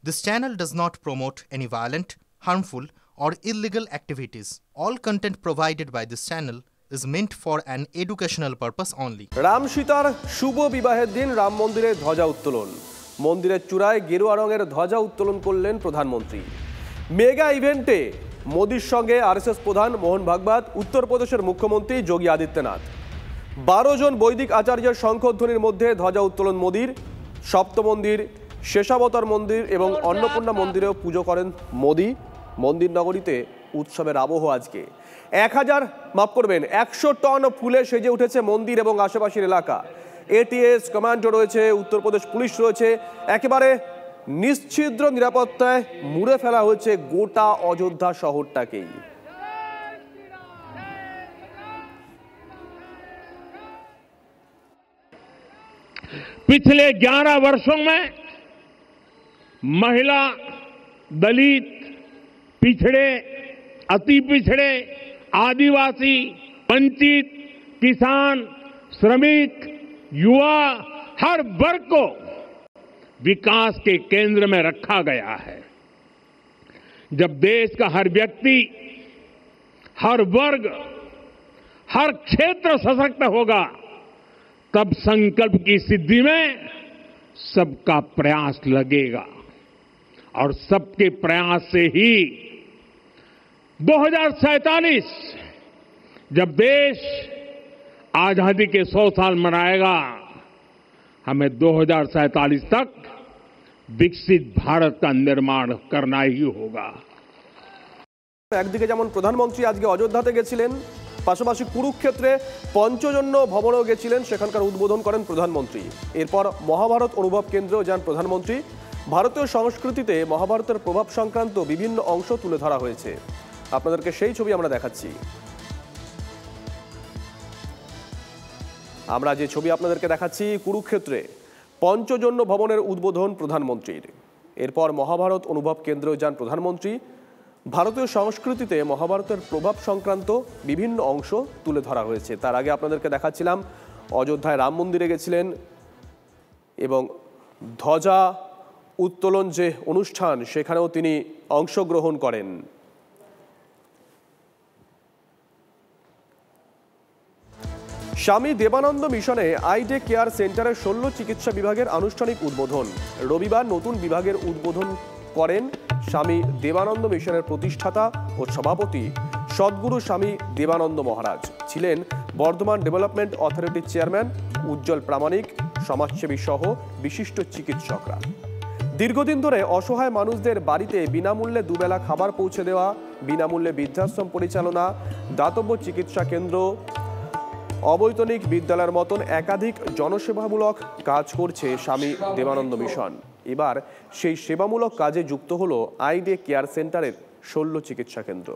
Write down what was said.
This channel does not promote any violent, harmful, or illegal activities. All content provided by this channel is meant for an educational purpose only. Ram সীতার শুভ বিবাহের দিন রাম মন্দিরে ধ্বজা উত্তোলন। মন্দিরের চূড়ায় গেরুয়া রঙের ধ্বজা উত্তোলন করলেন প্রধানমন্ত্রী। মেগা ইভেন্টে মোদির সঙ্গে আরএসএস প্রধান মোহন ভাগবত, উত্তরপ্রদেশের মুখ্যমন্ত্রী যোগী আদিত্যনাথ। 12 জন বৈদিক আচার্যের শঙ্খধ্বনির মধ্যে ধ্বজা উত্তোলন মোদির। সপ্ত মন্দির, শেষাবতার মন্দির এবং অন্নপূর্ণা মন্দিরেও পুজো করেন মোদি। মন্দির নগরীতে উৎসবের আবহ আজকে। 100 টন ফুলে সেজে উঠেছে মন্দির এবং আশেপাশের এলাকা। এটিএস কমান্ডো রয়েছে, উত্তরপ্রদেশ পুলিশ রয়েছে। একেবারে নিশ্ছিদ্র নিরাপত্তায় মুড়ে ফেলা হয়েছে গোটা অযোধ্যা শহরটাকেই। पिछले 11 वर्षों में महिला, दलित, पिछड़े, अति पिछड़े, आदिवासी, वंचित, किसान, श्रमिक, युवा, हर वर्ग को विकास के केंद्र में रखा गया है। जब देश का हर व्यक्ति, हर वर्ग, हर क्षेत्र सशक्त होगा, तब संकल्प की सिद्धि में सबका प्रयास लगेगा और सबके प्रयास से ही 2047 जब देश आजादी के 100 साल मनाएगा, हमें 2047 तक विकसित भारत का निर्माण करना ही होगा। একদিকে যেমন প্রধানমন্ত্রী আজকে অযোধ্যাতে গেছিলেন, পাশাপাশি কুরুক্ষেত্রে পঞ্চজন্য ভবনেও গেছিলেন, সেখানকার উদ্বোধন করেন প্রধানমন্ত্রী। এরপর মহাভারত অনুভব কেন্দ্রেও যান প্রধানমন্ত্রী। ভারতীয় সংস্কৃতিতে মহাভারতের প্রভাব সংক্রান্ত বিভিন্ন অংশ তুলে ধরা হয়েছে। আপনাদেরকে সেই ছবি আমরা দেখাচ্ছি। আমরা যে ছবি আপনাদেরকে দেখাচ্ছি, কুরুক্ষেত্রে পঞ্চজন্য ভবনের উদ্বোধন প্রধানমন্ত্রীর। এরপর মহাভারত অনুভব কেন্দ্রেও যান প্রধানমন্ত্রী। ভারতীয় সংস্কৃতিতে মহাভারতের প্রভাব সংক্রান্ত বিভিন্ন অংশ তুলে ধরা হয়েছে। তার আগে আপনাদেরকে দেখাচ্ছিলাম অযোধ্যায় রাম মন্দিরে গেছিলেন এবং ধ্বজা উত্তোলন যে অনুষ্ঠান, সেখানেও তিনি অংশগ্রহণ করেন। স্বামী দেবানন্দ মিশনে আইডে কেয়ার সেন্টারের শল্য চিকিৎসা বিভাগের আনুষ্ঠানিক উদ্বোধন। রবিবার নতুন বিভাগের উদ্বোধন করেন স্বামী দেবানন্দ মিশনের প্রতিষ্ঠাতা ও সভাপতি সদ্গুরু স্বামী দেবানন্দ মহারাজ। ছিলেন বর্ধমান ডেভেলপমেন্ট অথরিটির চেয়ারম্যান উজ্জ্বল প্রামাণিক, সমাজসেবী সহ বিশিষ্ট চিকিৎসকরা। দীর্ঘদিন ধরে অসহায় মানুষদের বাড়িতে বিনামূল্যে দুবেলা খাবার পৌঁছে দেওয়া, বিনামূল্যে বৃদ্ধাশ্রম পরিচালনা, দাতব্য চিকিৎসা কেন্দ্র, অবৈতনিক বিদ্যালয়ের মতন একাধিক জনসেবামূলক কাজ করছে স্বামী দেবানন্দ মিশন। এবার সেই সেবামূলক কাজে যুক্ত হলো আইডে কেয়ার সেন্টারের শল্য চিকিৎসা কেন্দ্র।